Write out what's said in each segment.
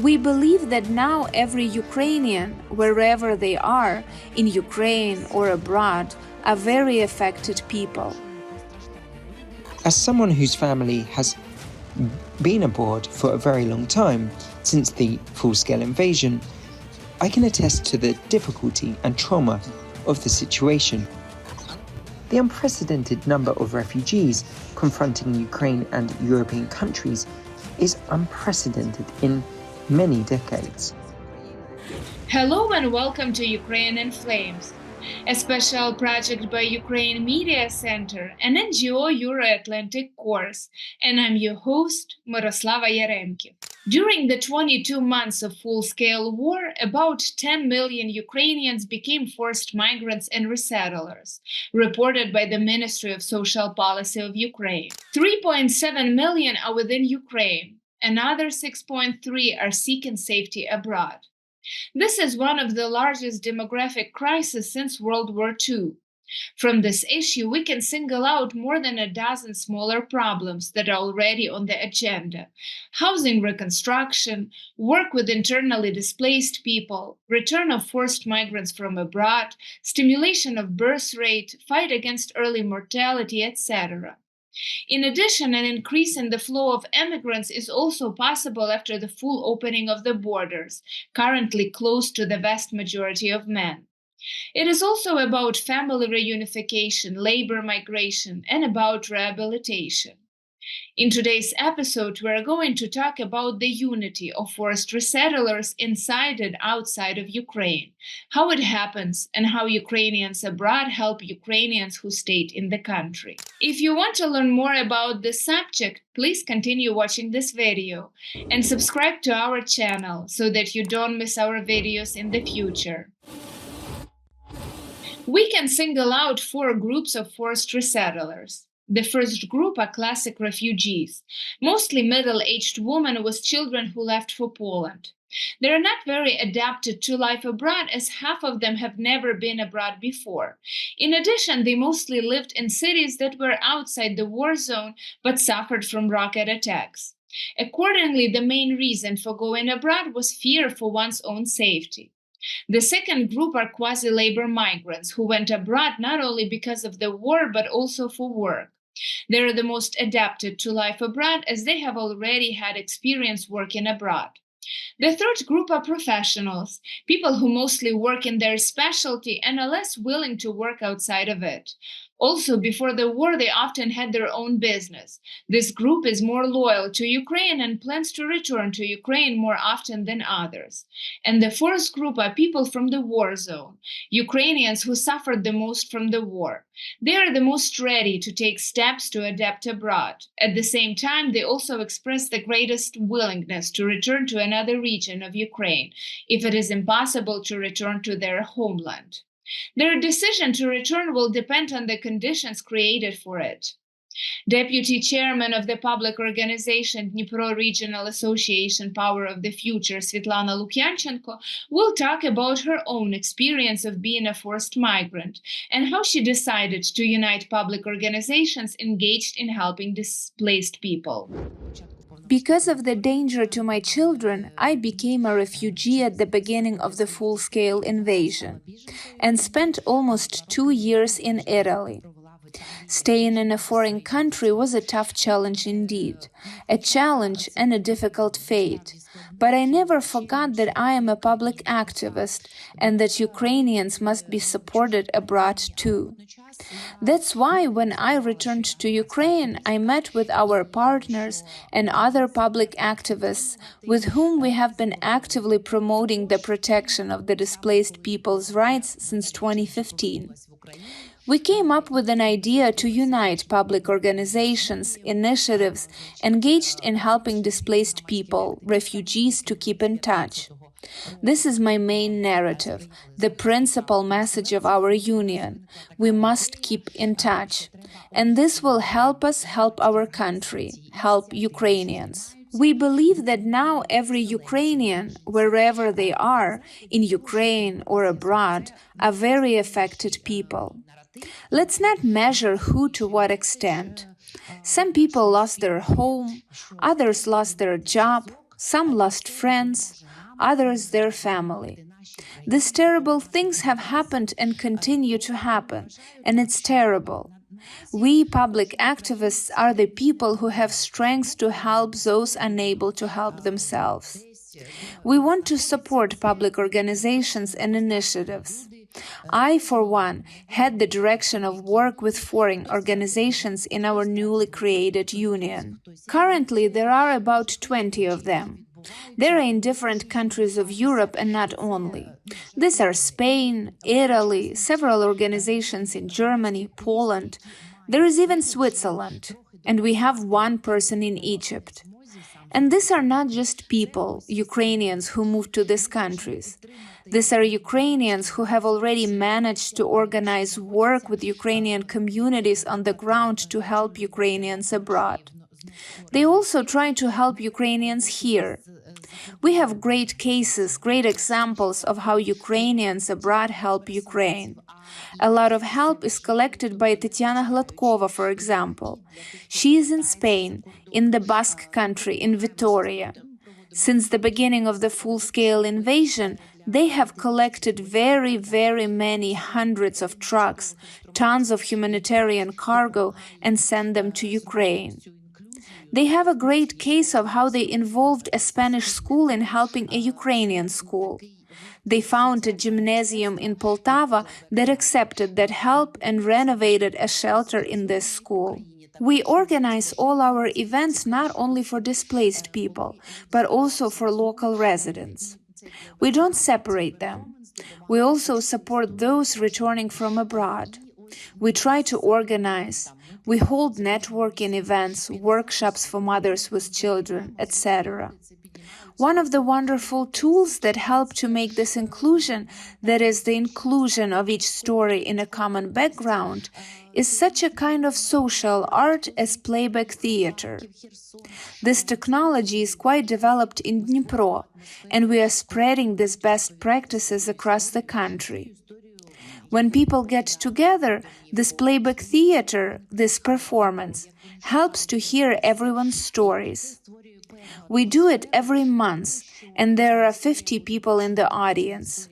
We believe that now every Ukrainian, wherever they are, in Ukraine or abroad, are very affected people. As someone whose family has been abroad for a very long time, since the full-scale invasion, I can attest to the difficulty and trauma of the situation. The unprecedented number of refugees confronting Ukraine and European countries is unprecedented in many decades. Hello and welcome to Ukraine in Flames, a special project by Ukraine Media Center and NGO Euro-Atlantic Course, and I'm your host, Miroslava Yaremki. During the 22 months of full-scale war, about 10 million Ukrainians became forced migrants and resettlers, reported by the Ministry of Social Policy of Ukraine. 3.7 million are within Ukraine. Another 6.3 are seeking safety abroad. This is one of the largest demographic crises since World War II. From this issue, we can single out more than a dozen smaller problems that are already on the agenda: housing reconstruction, work with internally displaced people, return of forced migrants from abroad, stimulation of birth rate, fight against early mortality, etc. In addition, an increase in the flow of immigrants is also possible after the full opening of the borders, currently closed to the vast majority of men. It is also about family reunification, labor migration, and about rehabilitation. In today's episode, we're going to talk about the unity of forced resettlers inside and outside of Ukraine, how it happens, and how Ukrainians abroad help Ukrainians who stayed in the country. If you want to learn more about this subject, please continue watching this video and subscribe to our channel so that you don't miss our videos in the future. We can single out 4 groups of forced resettlers. The first group are classic refugees, mostly middle-aged women with children who left for Poland. They are not very adapted to life abroad, as half of them have never been abroad before. In addition, they mostly lived in cities that were outside the war zone but suffered from rocket attacks. Accordingly, the main reason for going abroad was fear for one's own safety. The second group are quasi-labor migrants who went abroad not only because of the war but also for work. They are the most adapted to life abroad as they have already had experience working abroad. The third group are professionals, people who mostly work in their specialty and are less willing to work outside of it. Also, before the war, they often had their own business. This group is more loyal to Ukraine and plans to return to Ukraine more often than others. And the fourth group are people from the war zone, Ukrainians who suffered the most from the war. They are the most ready to take steps to adapt abroad. At the same time, they also express the greatest willingness to return to another region of Ukraine, if it is impossible to return to their homeland. Their decision to return will depend on the conditions created for it. Deputy Chairman of the public organization Dnipro Regional Association Power of the Future, Svitlana Lukianchenko, will talk about her own experience of being a forced migrant and how she decided to unite public organizations engaged in helping displaced people. Because of the danger to my children, I became a refugee at the beginning of the full-scale invasion and spent almost 2 years in Italy. Staying in a foreign country was a tough challenge indeed, a challenge and a difficult fate. But I never forgot that I am a public activist and that Ukrainians must be supported abroad too. That's why when I returned to Ukraine, I met with our partners and other public activists with whom we have been actively promoting the protection of the displaced people's rights since 2015. We came up with an idea to unite public organizations, initiatives engaged in helping displaced people, refugees, to keep in touch. This is my main narrative, the principal message of our union. We must keep in touch. And this will help us help our country, help Ukrainians. We believe that now every Ukrainian, wherever they are, in Ukraine or abroad, are very affected people. Let's not measure who to what extent. Some people lost their home, others lost their job, Some lost friends, others their family. These terrible things have happened and continue to happen, and it's terrible. We public activists are the people who have strength to help those unable to help themselves. We want to support public organizations and initiatives. I, for one, had the direction of work with foreign organizations in our newly created union. Currently, there are about 20 of them. They are in different countries of Europe and not only. These are Spain, Italy, several organizations in Germany, Poland. There is even Switzerland, and we have one person in Egypt. And these are not just people, Ukrainians, who moved to these countries. These are Ukrainians who have already managed to organize work with Ukrainian communities on the ground to help Ukrainians abroad. They also try to help Ukrainians here. We have great cases, great examples of how Ukrainians abroad help Ukraine. A lot of help is collected by Tatiana Gladkova, for example. She is in Spain, in the Basque country, in Vitoria. Since the beginning of the full-scale invasion, they have collected very, very many hundreds of trucks, tons of humanitarian cargo, and sent them to Ukraine. They have a great case of how they involved a Spanish school in helping a Ukrainian school. They found a gymnasium in Poltava that accepted that help and renovated a shelter in this school. We organize all our events not only for displaced people, but also for local residents. We don't separate them. We also support those returning from abroad. We try to organize. We hold networking events, workshops for mothers with children, etc. One of the wonderful tools that help to make this inclusion, that is, the inclusion of each story in a common background, is such a kind of social art as playback theater. This technology is quite developed in Dnipro, and we are spreading these best practices across the country. When people get together, this playback theater, this performance, helps to hear everyone's stories. We do it every month, and there are 50 people in the audience.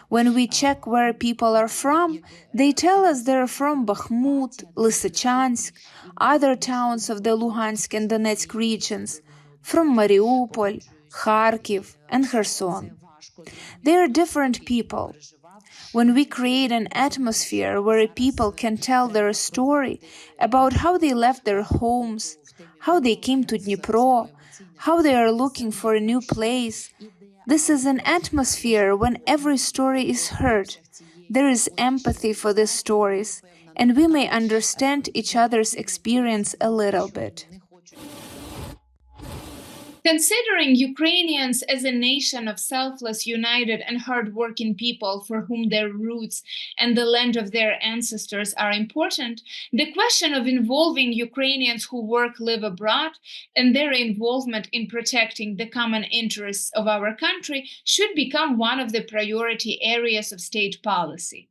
When we check where people are from, they tell us they're from Bakhmut, Lysychansk, other towns of the Luhansk and Donetsk regions, from Mariupol, Kharkiv, and Kherson. They are different people. When we create an atmosphere where people can tell their story about how they left their homes, how they came to Dnipro, how they are looking for a new place, this is an atmosphere when every story is heard. There is empathy for these stories, and we may understand each other's experience a little bit. Considering Ukrainians as a nation of selfless, united, and hardworking people for whom their roots and the land of their ancestors are important, the question of involving Ukrainians who work, live abroad, and their involvement in protecting the common interests of our country should become one of the priority areas of state policy.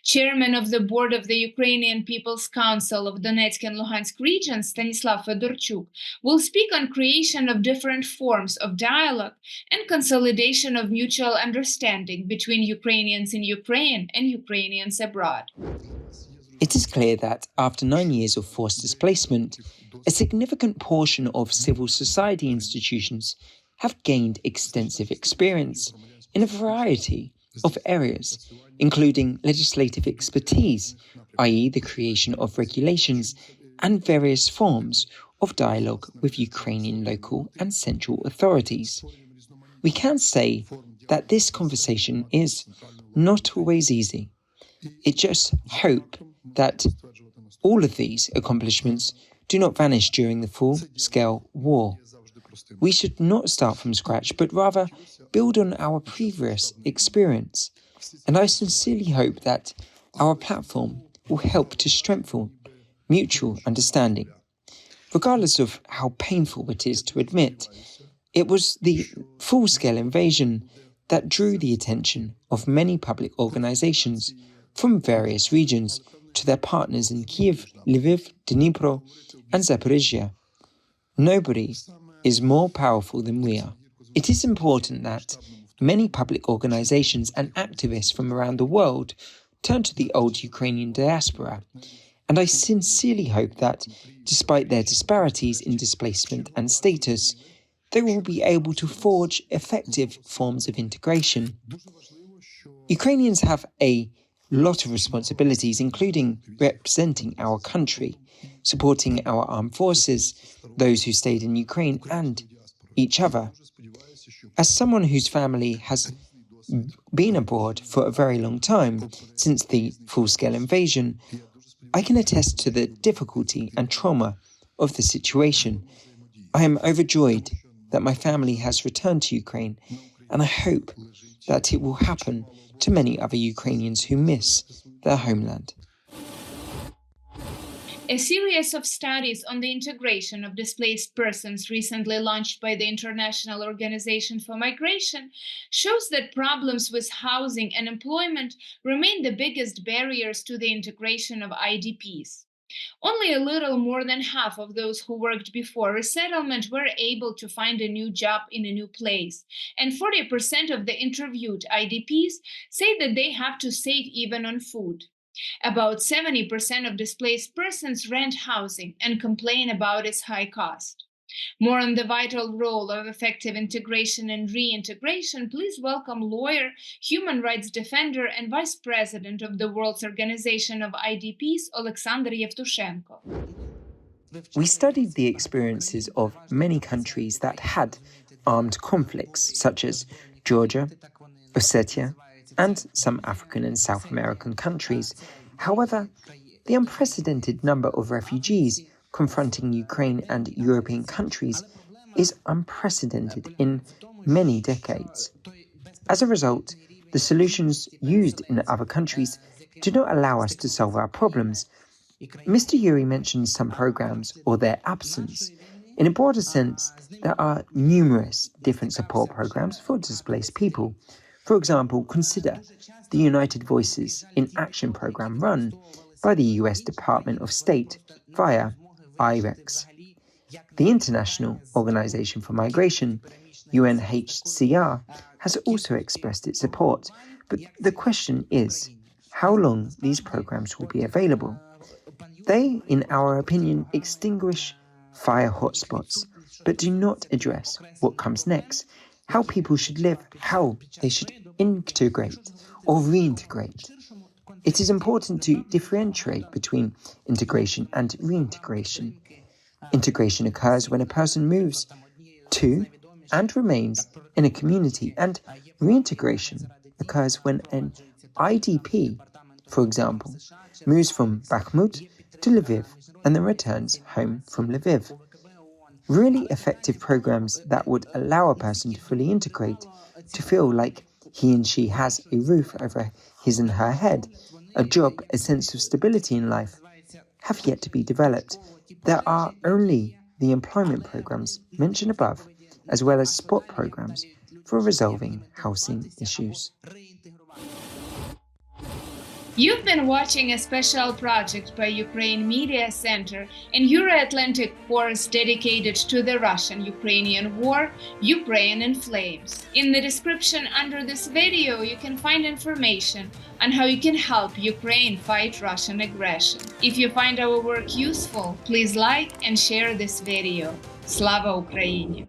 Chairman of the board of the Ukrainian People's Council of Donetsk and Luhansk regions, Stanislav Fedorchuk, will speak on creation of different forms of dialogue and consolidation of mutual understanding between Ukrainians in Ukraine and Ukrainians abroad. It is clear that after 9 years of forced displacement, a significant portion of civil society institutions have gained extensive experience in a variety of areas, including legislative expertise, i.e. the creation of regulations and various forms of dialogue with Ukrainian local and central authorities. We can say that this conversation is not always easy. It just hope that all of these accomplishments do not vanish during the full-scale war. We should not start from scratch, but rather build on our previous experience. And I sincerely hope that our platform will help to strengthen mutual understanding. Regardless of how painful it is to admit, it was the full-scale invasion that drew the attention of many public organizations from various regions to their partners in Kyiv, Lviv, Dnipro, and Zaporizhia. Nobody is more powerful than we are. It is important that many public organizations and activists from around the world turn to the old Ukrainian diaspora, and I sincerely hope that, despite their disparities in displacement and status, they will be able to forge effective forms of integration. Ukrainians have a lot of responsibilities, including representing our country, supporting our armed forces, those who stayed in Ukraine, and each other. As someone whose family has been abroad for a very long time, since the full-scale invasion, I can attest to the difficulty and trauma of the situation. I am overjoyed that my family has returned to Ukraine, and I hope that it will happen to many other Ukrainians who miss their homeland. A series of studies on the integration of displaced persons recently launched by the International Organization for Migration shows that problems with housing and employment remain the biggest barriers to the integration of IDPs. Only a little more than half of those who worked before resettlement were able to find a new job in a new place, and 40% of the interviewed IDPs say that they have to save even on food. About 70% of displaced persons rent housing and complain about its high cost. More on the vital role of effective integration and reintegration, please welcome lawyer, human rights defender, and vice president of the World's Organization of IDPs, Oleksandr Yavtushenko. We studied the experiences of many countries that had armed conflicts, such as Georgia, Ossetia, and some African and South American countries. However, the unprecedented number of refugees confronting Ukraine and European countries is unprecedented in many decades. As a result, the solutions used in other countries do not allow us to solve our problems. Mr. Yuri mentioned some programs or their absence. In a broader sense, there are numerous different support programs for displaced people. For example, consider the United Voices in Action program run by the US Department of State via IREX. The International Organization for Migration, UNHCR, has also expressed its support, but the question is how long these programs will be available. They, in our opinion, extinguish fire hotspots, but do not address what comes next, how people should live, how they should integrate or reintegrate. It is important to differentiate between integration and reintegration. Integration occurs when a person moves to and remains in a community, and reintegration occurs when an IDP, for example, moves from Bakhmut to Lviv and then returns home from Lviv. Really effective programs that would allow a person to fully integrate, to feel like he and she has a roof over his and her head, a job, a sense of stability in life, have yet to be developed. There are only the employment programs mentioned above, as well as spot programs for resolving housing issues. You've been watching a special project by Ukraine Media Center and Euro-Atlantic course dedicated to the Russian-Ukrainian war, Ukraine in Flames. In the description under this video, you can find information on how you can help Ukraine fight Russian aggression. If you find our work useful, please like and share this video. Slava Ukraini!